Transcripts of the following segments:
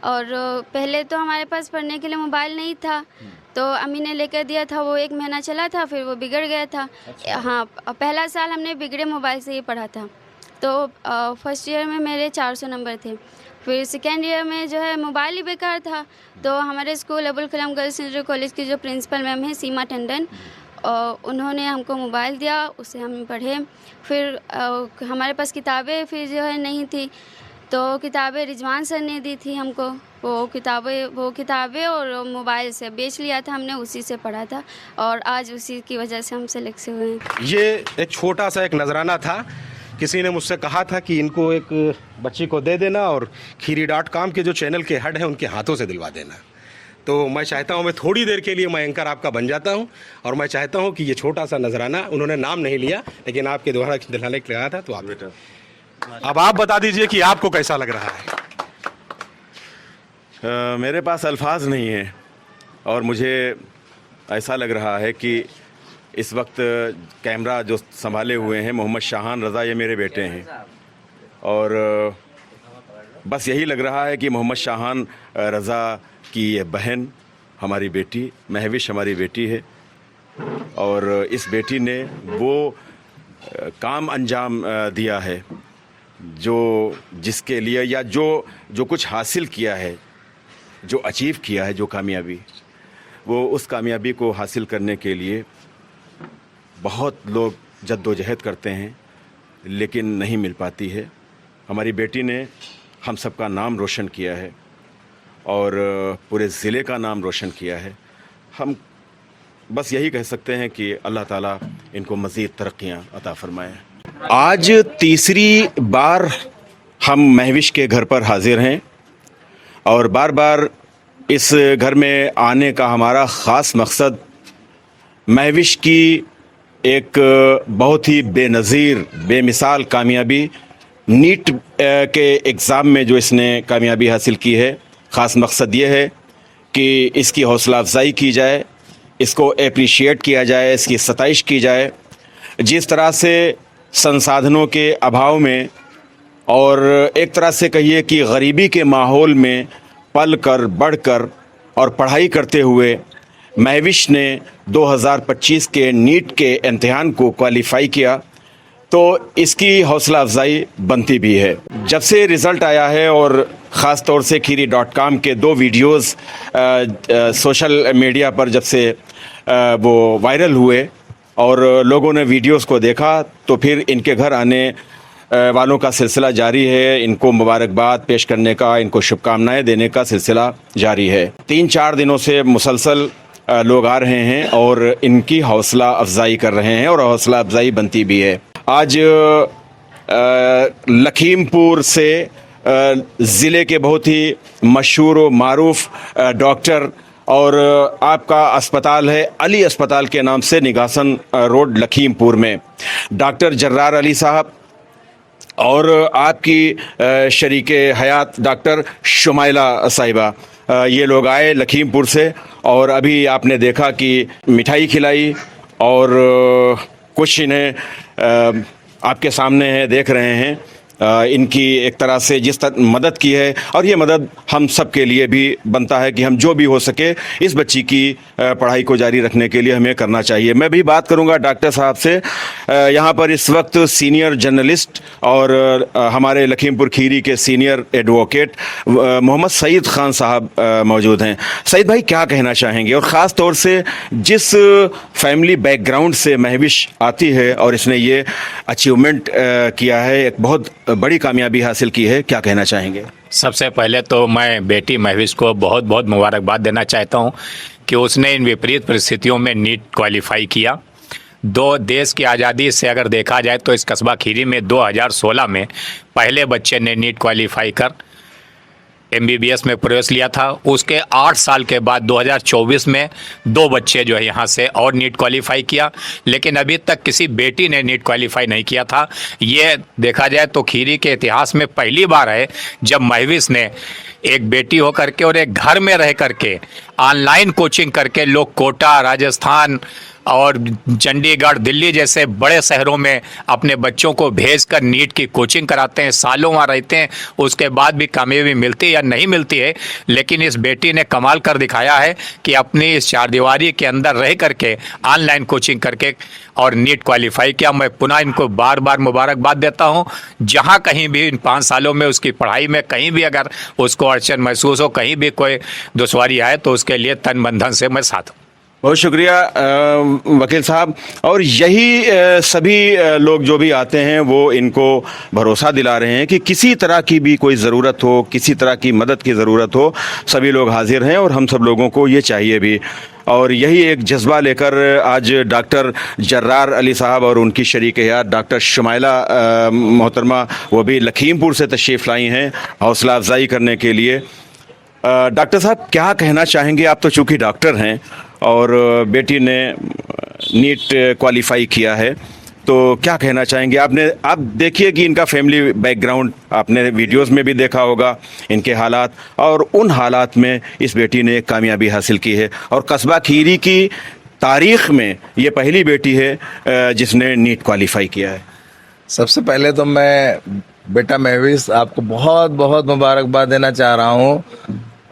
और पहले तो हमारे पास पढ़ने के लिए मोबाइल नहीं था, तो अम्मी ने लेकर दिया था। वो 1 महीना चला था, फिर वो बिगड़ गया था। हाँ, पहला साल हमने बिगड़े मोबाइल से ही पढ़ा था। तो फर्स्ट ईयर में मेरे 400 नंबर थे। फिर सेकेंड ईयर में जो है मोबाइल ही बेकार था। तो हमारे school Abul Kalam girls inter college की जो प्रिंसिपल मैम है सीमा टंडन, उन्होंने हमको मोबाइल दिया, उससे हम पढ़े। फिर हमारे पास किताबें फिर जो है नहीं थी, तो किताबें रिजवान सर ने दी थी हमको। वो किताबें और मोबाइल से बेच लिया था हमने, उसी से पढ़ा था और आज उसी की वजह से हम सेलेक्ट हुए हैं। ये एक छोटा सा एक नजराना था। किसी ने मुझसे कहा था कि इनको एक बच्ची को दे देना और खीरी.com के जो चैनल के हेड हैं उनके हाथों से दिलवा देना। तो मैं चाहता हूं, मैं थोड़ी देर के लिए मैं एंकर आपका बन जाता हूं और मैं चाहता हूं कि ये छोटा सा नजराना, उन्होंने नाम नहीं लिया लेकिन आपके द्वारा दिलाने के लिए आया था, तो अब आप बता दीजिए कि आपको कैसा लग रहा है। मेरे पास अल्फाज नहीं है और मुझे ऐसा लग रहा है कि इस वक्त कैमरा जो संभाले हुए हैं मोहम्मद शाहान रज़ा, ये मेरे बेटे हैं और बस यही लग रहा है कि मोहम्मद शाहान रज़ा की ये बहन हमारी बेटी महविश हमारी बेटी है और इस बेटी ने वो काम अंजाम दिया है जो जिसके लिए या जो कुछ हासिल किया है, जो अचीव किया है, जो कामयाबी, वो उस कामयाबी को हासिल करने के लिए बहुत लोग जद्दोजहद करते हैं लेकिन नहीं मिल पाती है। हमारी बेटी ने हम सबका नाम रोशन किया है और पूरे ज़िले का नाम रोशन किया है। हम बस यही कह सकते हैं कि अल्लाह ताला इनको मज़ीद तरक्कियाँ अता फ़रमाए। आज तीसरी बार हम महविश के घर पर हाज़िर हैं और बार बार इस घर में आने का हमारा ख़ास मकसद महविश की एक बहुत ही बेनज़ीर बेमिसाल कामयाबी, नीट के एग्ज़ाम में जो इसने कामयाबी हासिल की है, ख़ास मकसद ये है कि इसकी हौसला अफजाई की जाए, इसको अप्रिशिएट किया जाए, इसकी सताइश की जाए। जिस तरह से संसाधनों के अभाव में और एक तरह से कहिए कि गरीबी के माहौल में पल कर बढ़ कर और पढ़ाई करते हुए महविश ने 2025 के नीट के इम्तिहान को क्वालिफ़ाई किया, तो इसकी हौसला अफजाई बनती भी है। जब से रिज़ल्ट आया है और ख़ास तौर से खीरी.com के 2 वीडियोज़ सोशल मीडिया पर जब से वो वायरल हुए और लोगों ने वीडियोज़ को देखा, तो फिर इनके घर आने वालों का सिलसिला जारी है। इनको मुबारकबाद पेश करने का, इनको शुभकामनाएं देने का सिलसिला जारी है। 3-4 दिनों से मुसलसल लोग आ रहे हैं और इनकी हौसला अफजाई कर रहे हैं और हौसला अफजाई बनती भी है। आज लखीमपुर से ज़िले के बहुत ही मशहूर व मारूफ डॉक्टर और आपका अस्पताल है अली अस्पताल के नाम से, निगासन रोड लखीमपुर में, डॉक्टर जर्रार अली साहब और आपकी शरीके हयात डॉक्टर शुमाइला साहिबा, ये लोग आए लखीमपुर से और अभी आपने देखा कि मिठाई खिलाई और कुछ इन्हें आपके सामने है, देख रहे हैं। इनकी एक तरह से जिस तरह मदद की है और ये मदद हम सब के लिए भी बनता है कि हम जो भी हो सके इस बच्ची की पढ़ाई को जारी रखने के लिए हमें करना चाहिए। मैं भी बात करूंगा डॉक्टर साहब से। यहाँ पर इस वक्त सीनियर जर्नलिस्ट और हमारे लखीमपुर खीरी के सीनियर एडवोकेट मोहम्मद सईद खान साहब मौजूद हैं। सईद भाई, क्या कहना चाहेंगे और ख़ास तौर से जिस फैमिली बैकग्राउंड से महविश आती है और इसने ये अचीवमेंट किया है, एक बहुत बड़ी कामयाबी हासिल की है, क्या कहना चाहेंगे? सबसे पहले तो मैं बेटी महविश को बहुत बहुत मुबारकबाद देना चाहता हूं कि उसने इन विपरीत परिस्थितियों में नीट क्वालिफाई किया। देश की आज़ादी से अगर देखा जाए तो इस कस्बा खीरी में 2016 में पहले बच्चे ने नीट क्वालिफाई कर MBBS में प्रवेश लिया था। उसके 8 साल के बाद 2024 में 2 बच्चे जो है यहाँ से और नीट क्वालिफाई किया, लेकिन अभी तक किसी बेटी ने नीट क्वालिफाई नहीं किया था। ये देखा जाए तो खीरी के इतिहास में पहली बार है जब महविश ने एक बेटी होकर के और एक घर में रह करके ऑनलाइन कोचिंग करके, लोग कोटा, राजस्थान और चंडीगढ़, दिल्ली जैसे बड़े शहरों में अपने बच्चों को भेजकर नीट की कोचिंग कराते हैं, सालों वहाँ रहते हैं, उसके बाद भी कामयाबी मिलती है या नहीं मिलती है। लेकिन इस बेटी ने कमाल कर दिखाया है कि अपनी इस चारदीवारी के अंदर रह करके ऑनलाइन कोचिंग करके और नीट क्वालिफाई किया। मैं पुनः इनको बार बार मुबारकबाद देता हूं। जहां कहीं भी इन 5 सालों में उसकी पढ़ाई में कहीं भी अगर उसको अड़चन महसूस हो, कहीं भी कोई दुश्वारी आए, तो उसके लिए तन बंधन से मैं साथ हूं। बहुत शुक्रिया वकील साहब। और यही सभी लोग जो भी आते हैं वो इनको भरोसा दिला रहे हैं कि किसी तरह की भी कोई ज़रूरत हो, किसी तरह की मदद की ज़रूरत हो, सभी लोग हाजिर हैं और हम सब लोगों को ये चाहिए भी। और यही एक जज्बा लेकर आज डॉक्टर जर्रार अली साहब और उनकी शरीक हयात डॉक्टर शुमाइला मोहतरमा, वो भी लखीमपुर से तशरीफ़ लाई हैं हौसला अफजाई करने के लिए। डॉक्टर साहब, क्या कहना चाहेंगे? आप तो चूँकि डॉक्टर हैं और बेटी ने नीट क्वालिफाई किया है, तो क्या कहना चाहेंगे? आप देखिए कि इनका फैमिली बैकग्राउंड आपने वीडियोस में भी देखा होगा, इनके हालात, और उन हालात में इस बेटी ने कामयाबी हासिल की है और कस्बा खीरी की तारीख़ में ये पहली बेटी है जिसने नीट क्वालिफाई किया है। सबसे पहले तो मैं बेटा महविश आपको बहुत बहुत मुबारकबाद देना चाह रहा हूँ,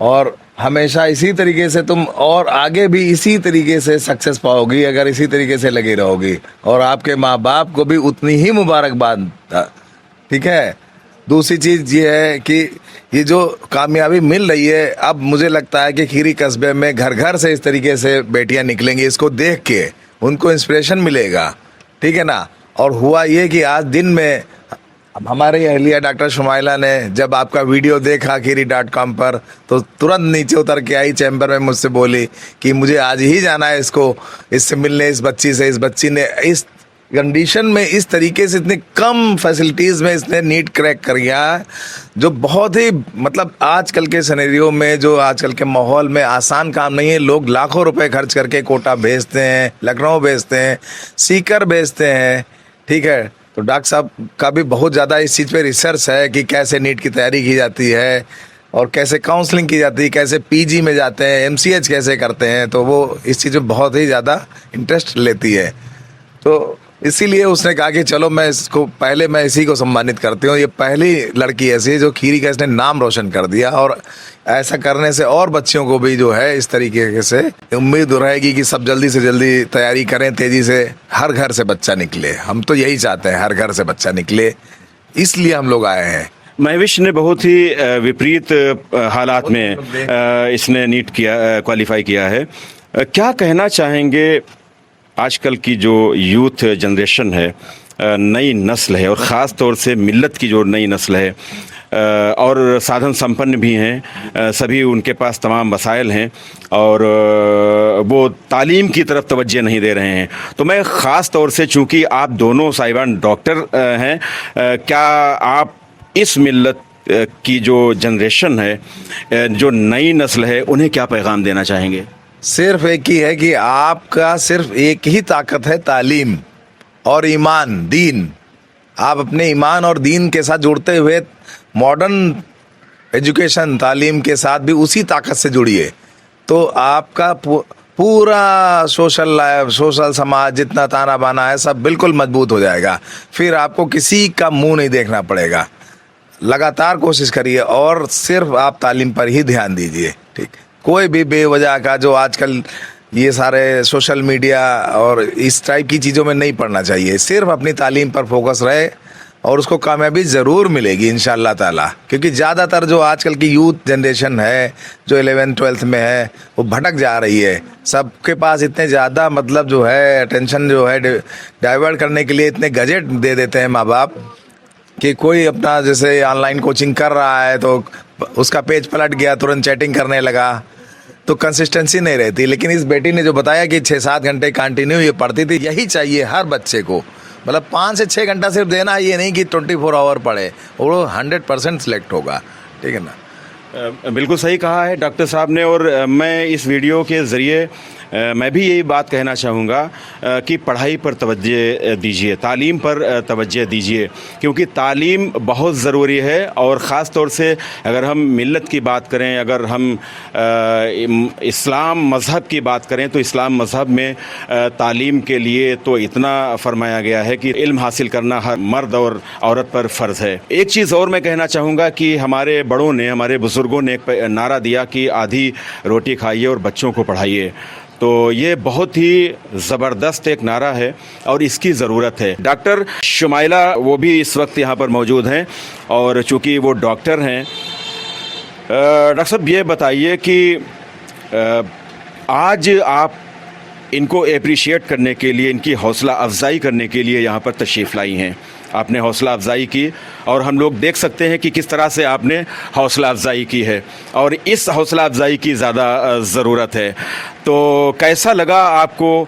और हमेशा इसी तरीके से तुम और आगे भी इसी तरीके से सक्सेस पाओगी अगर इसी तरीके से लगी रहोगी, और आपके माँ बाप को भी उतनी ही मुबारकबाद। ठीक है। दूसरी चीज़ ये है कि ये जो कामयाबी मिल रही है, अब मुझे लगता है कि खीरी कस्बे में घर घर से इस तरीके से बेटियां निकलेंगी, इसको देख के उनको इंस्पिरेशन मिलेगा। ठीक है ना। और हुआ ये कि आज दिन में अब हमारे अहलिया डॉक्टर शुमाइला ने जब आपका वीडियो देखा खीरी.com पर, तो तुरंत नीचे उतर के आई चैम्बर में, मुझसे बोली कि मुझे आज ही जाना है इससे मिलने, इस बच्ची से। इस बच्ची ने इस कंडीशन में इस तरीके से इतने कम फैसिलिटीज़ में इसने नीट क्रैक कर गया, जो बहुत ही मतलब आजकल के सिनेरियो में, जो आजकल के माहौल में आसान काम नहीं है। लोग लाखों रुपए खर्च करके कोटा भेजते हैं, लखनऊ भेजते हैं, सीकर भेजते हैं। ठीक है। तो डॉक्टर साहब का भी बहुत ज़्यादा इस चीज़ पे रिसर्च है कि कैसे नीट की तैयारी की जाती है और कैसे काउंसलिंग की जाती है, कैसे पीजी में जाते हैं, MCH कैसे करते हैं। तो वो इस चीज़ में बहुत ही ज़्यादा इंटरेस्ट लेती है। तो इसीलिए उसने कहा कि चलो मैं इसी को सम्मानित करती हूँ। ये पहली लड़की ऐसी है जो खीरी का इसने नाम रोशन कर दिया, और ऐसा करने से और बच्चियों को भी जो है इस तरीके से उम्मीद रहेगी कि सब जल्दी से जल्दी तैयारी करें, तेज़ी से हर घर से बच्चा निकले। हम तो यही चाहते हैं, हर घर से बच्चा निकले, इसलिए हम लोग आए हैं। महविश ने बहुत ही विपरीत हालात में इसने नीट क्वालिफाई किया है। क्या कहना चाहेंगे आजकल की जो यूथ जनरेशन है, नई नस्ल है, और ख़ास तौर से मिल्लत की जो नई नस्ल है, और साधन संपन्न भी हैं, सभी उनके पास तमाम वसाइल हैं, और वो तालीम की तरफ तवज्जो नहीं दे रहे हैं। तो मैं ख़ास तौर से, चूँकि आप दोनों साहिबान डॉक्टर हैं, क्या आप इस मिल्लत की जो जनरेशन है, जो नई नस्ल है, उन्हें क्या पैगाम देना चाहेंगे? सिर्फ एक ही है कि आपका सिर्फ एक ही ताकत है, तालीम और ईमान, दीन। आप अपने ईमान और दीन के साथ जुड़ते हुए मॉडर्न एजुकेशन, तालीम के साथ भी उसी ताकत से जुड़िए, तो आपका पूरा सोशल लाइफ, सोशल समाज, जितना ताना बाना है, सब बिल्कुल मजबूत हो जाएगा। फिर आपको किसी का मुंह नहीं देखना पड़ेगा। लगातार कोशिश करिए और सिर्फ आप तालीम पर ही ध्यान दीजिए। ठीक। कोई भी बेवजह का जो आजकल ये सारे सोशल मीडिया और इस टाइप की चीज़ों में नहीं पढ़ना चाहिए। सिर्फ अपनी तालीम पर फोकस रहे और उसको कामयाबी ज़रूर मिलेगी इंशाअल्लाह ताला। क्योंकि ज़्यादातर जो आजकल की यूथ जनरेशन है, जो 11th-12th में है, वो भटक जा रही है। सबके पास इतने ज़्यादा मतलब जो है अटेंशन जो है डाइवर्ट करने के लिए इतने गजेट दे देते हैं माँ बाप, कि कोई अपना जैसे ऑनलाइन कोचिंग कर रहा है तो उसका पेज पलट गया, तुरंत चैटिंग करने लगा, तो कंसिस्टेंसी नहीं रहती। लेकिन इस बेटी ने जो बताया कि 6-7 घंटे कंटिन्यू ये पढ़ती थी, यही चाहिए हर बच्चे को। मतलब 5 से 6 घंटा सिर्फ देना, ये नहीं कि 24 आवर पढ़े, वो 100% सिलेक्ट होगा। ठीक है ना। बिल्कुल सही कहा है डॉक्टर साहब ने। और मैं इस वीडियो के ज़रिए मैं भी यही बात कहना चाहूँगा कि पढ़ाई पर तवज्जो दीजिए, तालीम पर तवज्जो दीजिए, क्योंकि तालीम बहुत ज़रूरी है। और ख़ास तौर से अगर हम मिल्लत की बात करें, अगर हम इस्लाम मज़हब की बात करें, तो इस्लाम मज़हब में तालीम के लिए तो इतना फरमाया गया है कि इल्म हासिल करना हर मर्द और औरत पर फ़र्ज़ है। एक चीज़ और मैं कहना चाहूँगा कि हमारे बड़ों ने, हमारे बुज़ुर्गों ने एक नारा दिया कि आधी रोटी खाइए और बच्चों को पढ़ाइए। तो ये बहुत ही ज़बरदस्त एक नारा है और इसकी ज़रूरत है। डॉक्टर शुमाइला वो भी इस वक्त यहाँ पर मौजूद हैं और चूँकि वो डॉक्टर हैं, डॉक्टर साहब ये बताइए कि आज आप इनको एप्रिशिएट करने के लिए, इनकी हौसला अफजाई करने के लिए यहाँ पर तशरीफ़ लाई हैं। आपने हौसला अफजाई की और हम लोग देख सकते हैं कि किस तरह से आपने हौसला अफजाई की है और इस हौसला अफजाई की ज़्यादा ज़रूरत है। तो कैसा लगा आपको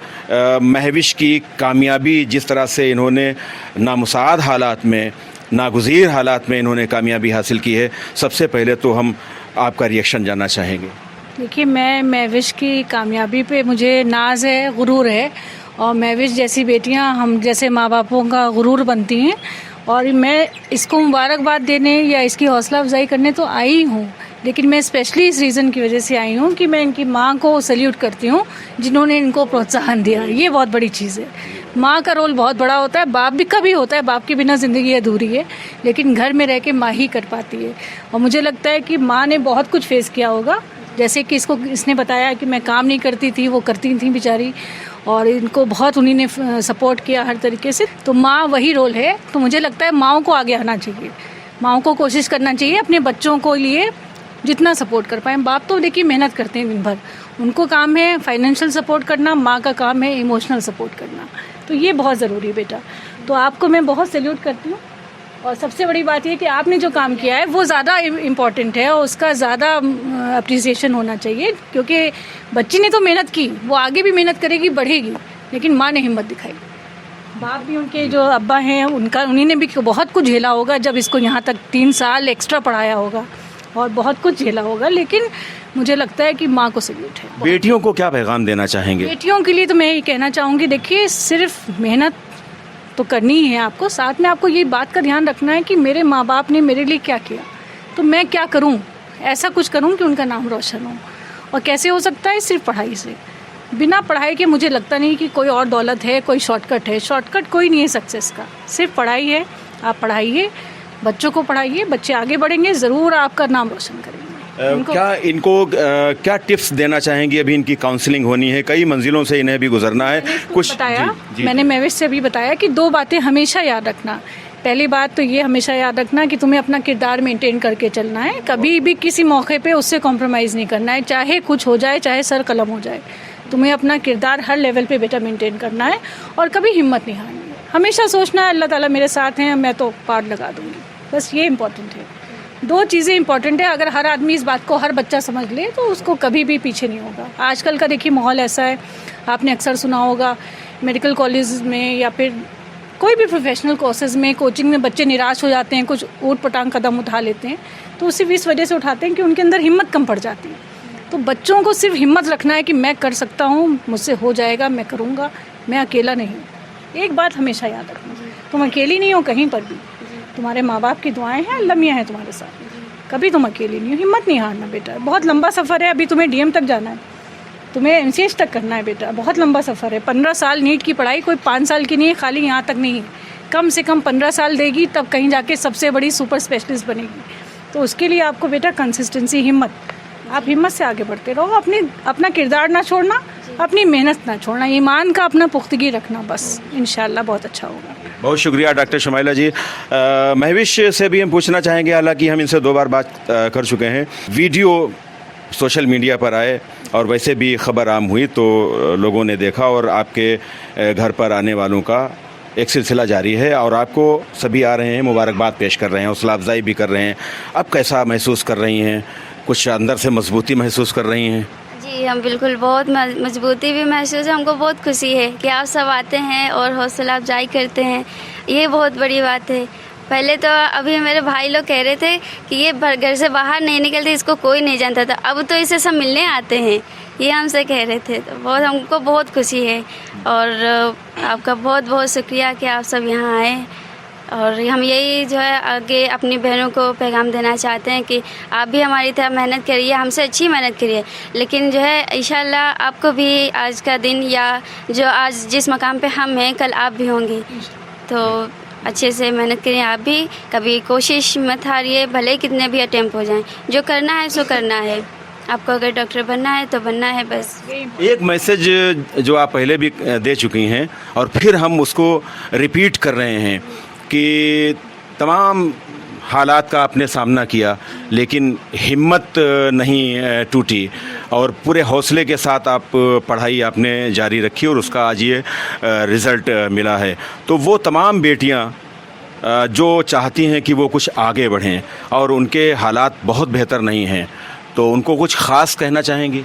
महविश की कामयाबी, जिस तरह से इन्होंने नामुसाद हालात में, नागुज़ीर हालात में इन्होंने कामयाबी हासिल की है? सबसे पहले तो हम आपका रिएक्शन जानना चाहेंगे। देखिए, मैं महविश की कामयाबी पे मुझे नाज है, गुरूर है, और महविश जैसी बेटियां हम जैसे माँ बापों का गुरूर बनती हैं। और मैं इसको मुबारकबाद देने या इसकी हौसला अफजाई करने तो आई हूँ, लेकिन मैं स्पेशली इस रीज़न की वजह से आई हूँ कि मैं इनकी माँ को सैल्यूट करती हूँ जिन्होंने इनको प्रोत्साहन दिया। ये बहुत बड़ी चीज़ है। माँ का रोल बहुत बड़ा होता है, बाप का भी होता है, बाप के बिना ज़िंदगी अधूरी है, लेकिन घर में रह के माँ ही कर पाती है। और मुझे लगता है कि माँ ने बहुत कुछ फेस किया होगा, जैसे कि इसने बताया कि मैं काम नहीं करती थी, वो करती थी बेचारी, और इनको बहुत उन्हीं ने सपोर्ट किया हर तरीके से। तो माँ वही रोल है। तो मुझे लगता है माँओं को आगे आना चाहिए, माँओं को कोशिश करना चाहिए अपने बच्चों को लिए जितना सपोर्ट कर पाएँ। बाप तो देखिए मेहनत करते हैं दिन भर, उनको काम है फाइनेंशियल सपोर्ट करना, माँ का काम है इमोशनल सपोर्ट करना। तो ये बहुत ज़रूरी है बेटा। तो आपको मैं बहुत सैल्यूट करती हूँ। और सबसे बड़ी बात ये कि आपने जो काम किया है वो ज़्यादा इम्पॉर्टेंट है और उसका ज़्यादा अप्रिसिएशन होना चाहिए, क्योंकि बच्ची ने तो मेहनत की, वो आगे भी मेहनत करेगी, बढ़ेगी, लेकिन माँ ने हिम्मत दिखाई। बाप भी, उनके जो अब्बा हैं, उन्हीं ने भी बहुत कुछ झेला होगा जब इसको यहाँ तक 3 साल एक्स्ट्रा पढ़ाया होगा और बहुत कुछ झेला होगा, लेकिन मुझे लगता है कि माँ को सैल्यूट है। बेटियों को क्या पैगाम देना चाहेंगे? बेटियों के लिए तो मैं ये कहना चाहूँगी, देखिए सिर्फ मेहनत तो करनी ही है आपको, साथ में आपको ये बात का ध्यान रखना है कि मेरे माँ बाप ने मेरे लिए क्या किया, तो मैं क्या करूँ, ऐसा कुछ करूँ कि उनका नाम रोशन हो। और कैसे हो सकता है? सिर्फ पढ़ाई से। बिना पढ़ाई के मुझे लगता नहीं कि कोई और दौलत है, कोई शॉर्टकट है। शॉर्टकट कोई नहीं है सक्सेस का, सिर्फ पढ़ाई है। आप पढ़ाइए, बच्चों को पढ़ाइए, बच्चे आगे बढ़ेंगे, ज़रूर आपका नाम रोशन करेंगे। क्या इनको क्या टिप्स देना चाहेंगी? अभी इनकी काउंसलिंग होनी है, कई मंजिलों से इन्हें भी गुजरना है। कुछ बताया जी, मैंने महविश से भी बताया कि 2 बातें हमेशा याद रखना। पहली बात तो ये हमेशा याद रखना कि तुम्हें अपना किरदार मेंटेन करके चलना है, कभी भी किसी मौके पे उससे कॉम्प्रोमाइज़ नहीं करना है, चाहे कुछ हो जाए, चाहे सर कलम हो जाए। तुम्हें अपना किरदार हर लेवल पे बेटा मेंटेन करना है और कभी हिम्मत नहीं हारनी है। हमेशा सोचना है अल्लाह ताला मेरे साथ हैं, मैं तो पार लगा दूँगी। बस ये इम्पोर्टेंट है। 2 चीज़ें इंपॉर्टेंट है। अगर हर आदमी इस बात को, हर बच्चा समझ ले, तो उसको कभी भी पीछे नहीं होगा। आजकल का देखिए माहौल ऐसा है, आपने अक्सर सुना होगा मेडिकल कॉलेज में या फिर कोई भी प्रोफेशनल कोर्सेज में, कोचिंग में बच्चे निराश हो जाते हैं, कुछ ऊट पटांग कदम उठा लेते हैं, तो सिर्फ इस वजह से उठाते हैं कि उनके अंदर हिम्मत कम पड़ जाती है। तो बच्चों को सिर्फ हिम्मत रखना है कि मैं कर सकता हूँ, मुझसे हो जाएगा, मैं करूँगा, मैं अकेला नहीं हूँ। एक बात हमेशा याद रखना, तुम अकेली नहीं हो कहीं पर भी, तुम्हारे माँ बाप की दुआएं हैं, अल्लाह मियां हैं तुम्हारे साथ, कभी तुम अकेली नहीं हो। हिम्मत नहीं हारना बेटा, बहुत लंबा सफ़र है। अभी तुम्हें डीएम तक जाना है, तुम्हें MCH तक करना है बेटा, बहुत लंबा सफ़र है। 15 साल नीट की पढ़ाई कोई 5 साल की नहीं है, खाली यहाँ तक नहीं, कम से कम 15 साल देगी, तब कहीं जाके सबसे बड़ी सुपर स्पेशलिस्ट बनेगी। तो उसके लिए आपको बेटा कंसिस्टेंसी, हिम्मत, आप हिम्मत से आगे बढ़ते रहो। अपना किरदार ना छोड़ना, अपनी मेहनत ना छोड़ना, ईमान का अपना पुख्तगी रखना, बस इंशाल्लाह बहुत अच्छा होगा। बहुत शुक्रिया डॉक्टर शुमाइला जी। महविश से भी हम पूछना चाहेंगे, हालांकि हम इनसे 2 बार बात कर चुके हैं। वीडियो सोशल मीडिया पर आए और वैसे भी ख़बर आम हुई तो लोगों ने देखा और आपके घर पर आने वालों का एक सिलसिला जारी है और आपको सभी आ रहे हैं, मुबारकबाद पेश कर रहे हैं, हौसला अफजाई भी कर रहे हैं। अब कैसा महसूस कर रही हैं? कुछ अंदर से मजबूती महसूस कर रही हैं? जी, हम बिल्कुल बहुत मजबूती भी महसूस है। हमको बहुत खुशी है कि आप सब आते हैं और हौसला अफजाई करते हैं, ये बहुत बड़ी बात है। पहले तो अभी मेरे भाई लोग कह रहे थे कि ये घर से बाहर नहीं निकलती, इसको कोई नहीं जानता था, अब तो इसे सब मिलने आते हैं, ये हमसे कह रहे थे। तो बहुत हमको बहुत खुशी है और आपका बहुत बहुत शुक्रिया कि आप सब यहाँ आए। और हम यही जो है आगे अपनी बहनों को पैगाम देना चाहते हैं कि आप भी हमारी तरह मेहनत करिए, हमसे अच्छी मेहनत करिए, लेकिन जो है इंशाल्लाह आपको भी आज का दिन या जो आज जिस मकाम पे हम हैं कल आप भी होंगे। तो अच्छे से मेहनत करिए, आप भी कभी कोशिश मत हारिए, भले कितने भी अटेम्प्ट हो जाएं, जो करना है सो करना है। आपको अगर डॉक्टर बनना है तो बनना है बस। एक मैसेज जो आप पहले भी दे चुकी हैं और फिर हम उसको रिपीट कर रहे हैं कि तमाम हालात का आपने सामना किया लेकिन हिम्मत नहीं टूटी और पूरे हौसले के साथ आप पढ़ाई आपने जारी रखी और उसका आज ये रिज़ल्ट मिला है। तो वो तमाम बेटियां जो चाहती हैं कि वो कुछ आगे बढ़ें और उनके हालात बहुत बेहतर नहीं हैं, तो उनको कुछ ख़ास कहना चाहेंगी?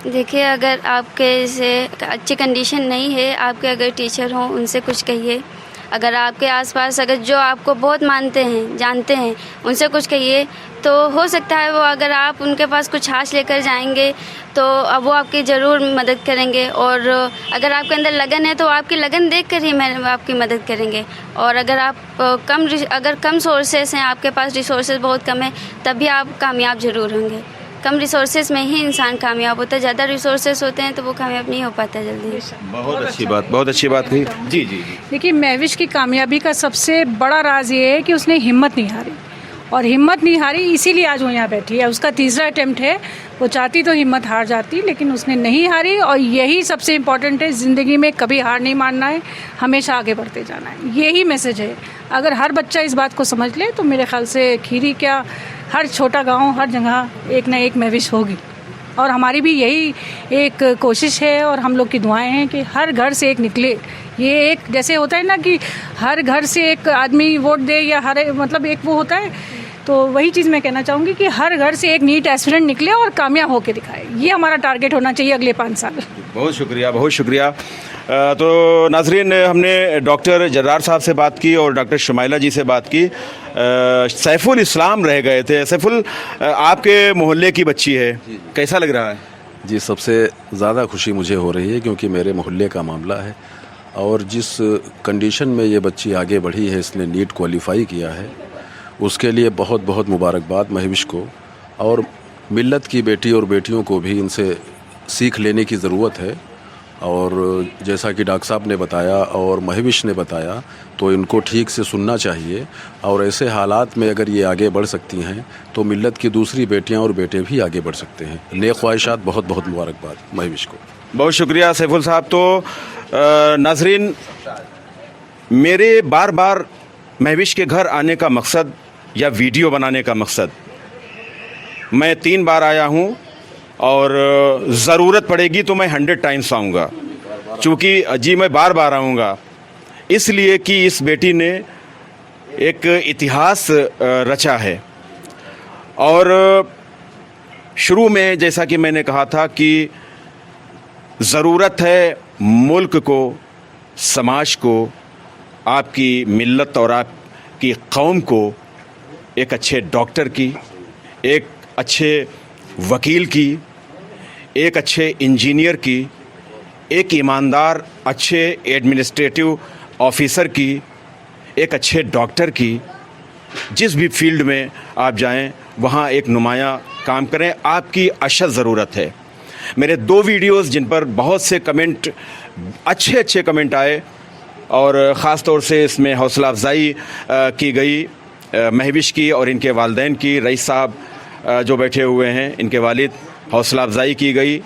देखिए, अगर आपके से अच्छी कंडीशन नहीं है, आपके अगर टीचर हों उनसे कुछ कहिए, अगर आपके आसपास अगर जो आपको बहुत मानते हैं जानते हैं उनसे कुछ कहिए, तो हो सकता है वो अगर आप उनके पास कुछ हाथ लेकर जाएंगे तो अब वो आपकी ज़रूर मदद करेंगे। और अगर आपके अंदर लगन है तो आपकी लगन देख कर ही आपकी मदद करेंगे। और अगर आप कम सोर्सेस हैं, आपके पास रिसोर्सेज बहुत कम है, तब भी आप कामयाब ज़रूर होंगे। कम रिसोर्सेज में ही इंसान कामयाब होता है, ज़्यादा रिसोर्सेज होते हैं तो वो कामयाब नहीं हो पाता जल्दी। बहुत अच्छी बात, बहुत अच्छी बात कही। जी जी जी। देखिए, महविश की कामयाबी का सबसे बड़ा राज ये है कि उसने हिम्मत नहीं हारी, और हिम्मत नहीं हारी इसीलिए आज वो यहाँ बैठी है। उसका तीसरा अटेम्प्ट है, वो चाहती तो हिम्मत हार जाती लेकिन उसने नहीं हारी, और यही सबसे इम्पॉर्टेंट है। ज़िंदगी में कभी हार नहीं मानना है, हमेशा आगे बढ़ते जाना है, यही मैसेज है। अगर हर बच्चा इस बात को समझ ले तो मेरे ख्याल से खीरी क्या हर छोटा गांव, हर जगह एक ना एक महविश होगी। और हमारी भी यही एक कोशिश है और हम लोग की दुआएं हैं कि हर घर से एक निकले। ये एक जैसे होता है ना कि हर घर से एक आदमी वोट दे, या हर मतलब एक वो होता है, तो वही चीज़ मैं कहना चाहूँगी कि हर घर से एक नीट एस्पिरेंट निकले और कामयाब होकर दिखाए। ये हमारा टारगेट होना चाहिए अगले 5 साल। बहुत शुक्रिया, बहुत शुक्रिया। तो नाजरीन, हमने डॉक्टर जर्रार साहब से बात की और डॉक्टर शुमाइला जी से बात की। सैफुल इस्लाम रह गए थे। सैफुल, आपके मोहल्ले की बच्ची है, कैसा लग रहा है? जी, सबसे ज़्यादा खुशी मुझे हो रही है क्योंकि मेरे मोहल्ले का मामला है और जिस कंडीशन में ये बच्ची आगे बढ़ी है, इसने नीट क्वालिफाई किया है, उसके लिए बहुत बहुत मुबारकबाद महविश को। और मिल्लत की बेटी और बेटियों को भी इनसे सीख लेने की ज़रूरत है। और जैसा कि डॉक्टर साहब ने बताया और महविश ने बताया, तो इनको ठीक से सुनना चाहिए और ऐसे हालात में अगर ये आगे बढ़ सकती हैं तो मिल्लत की दूसरी बेटियां और बेटे भी आगे बढ़ सकते हैं। नेक ख्वाहिशात, बहुत बहुत मुबारकबाद महविश को। बहुत शुक्रिया सैफुल साहब। तो नाजरीन, मेरे बार बार महविश के घर आने का मकसद या वीडियो बनाने का मकसद, मैं 3 बार आया हूँ और ज़रूरत पड़ेगी तो मैं 100 टाइम्स आऊँगा, चूँकि जी मैं बार बार आऊँगा इसलिए कि इस बेटी ने एक इतिहास रचा है। और शुरू में जैसा कि मैंने कहा था कि ज़रूरत है मुल्क को, समाज को, आपकी मिल्लत और आपकी कौम को एक अच्छे डॉक्टर की, एक अच्छे वकील की, एक अच्छे इंजीनियर की, एक ईमानदार अच्छे एडमिनिस्ट्रेटिव ऑफिसर की, एक अच्छे डॉक्टर की। जिस भी फील्ड में आप जाएं वहाँ एक नुमायाँ काम करें, आपकी अशद ज़रूरत है। मेरे 2 वीडियोस जिन पर बहुत से कमेंट, अच्छे कमेंट आए और ख़ास तौर से इसमें हौसला अफजाई की गई महविश की और इनके वालिदैन की। रईस साहब जो बैठे हुए हैं, इनके वालिद, हौसला अफजाई की गई।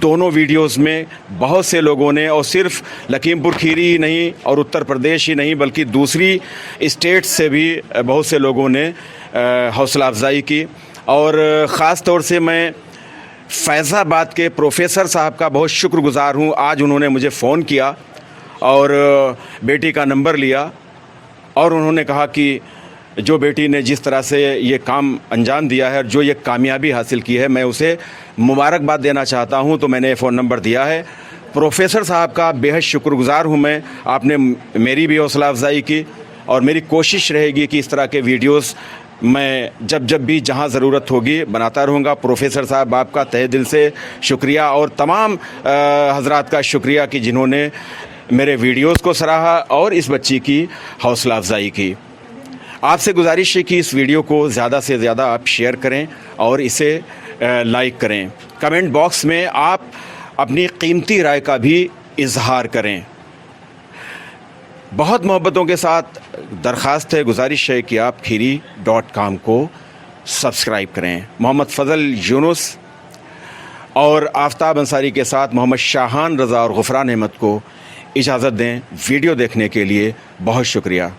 दोनों वीडियोस में बहुत से लोगों ने, और सिर्फ लखीमपुर खीरी ही नहीं और उत्तर प्रदेश ही नहीं बल्कि दूसरी स्टेट से भी बहुत से लोगों ने हौसला अफजाई की। और ख़ास तौर से मैं फैज़ाबाद के प्रोफेसर साहब का बहुत शुक्रगुज़ार हूँ। आज उन्होंने मुझे फ़ोन किया और बेटी का नंबर लिया और उन्होंने कहा कि जो बेटी ने जिस तरह से ये काम अंजाम दिया है और जो ये कामयाबी हासिल की है, मैं उसे मुबारकबाद देना चाहता हूं। तो मैंने फ़ोन नंबर दिया है। प्रोफेसर साहब का बेहद शुक्रगुज़ार हूं मैं, आपने मेरी भी हौसला अफजाई की और मेरी कोशिश रहेगी कि इस तरह के वीडियोस मैं जब जब भी जहां ज़रूरत होगी बनाता रहूँगा। प्रोफेसर साहब आपका तहे दिल से शुक्रिया और तमाम हजरात का शुक्रिया कि जिन्होंने मेरे वीडियोस को सराहा और इस बच्ची की हौसला अफजाई की। आपसे गुजारिश है कि इस वीडियो को ज़्यादा से ज़्यादा आप शेयर करें और इसे लाइक करें। कमेंट बॉक्स में आप अपनी कीमती राय का भी इजहार करें। बहुत मोहब्बतों के साथ दरख्वास्त है, गुजारिश है कि आप खीरी.com को सब्सक्राइब करें। मोहम्मद फ़ज़ल यूनुस और आफ्ताब अंसारी के साथ मोहम्मद शाहान रज़ा और गुफ़रान अहमद को इजाज़त दें। वीडियो देखने के लिए बहुत शुक्रिया।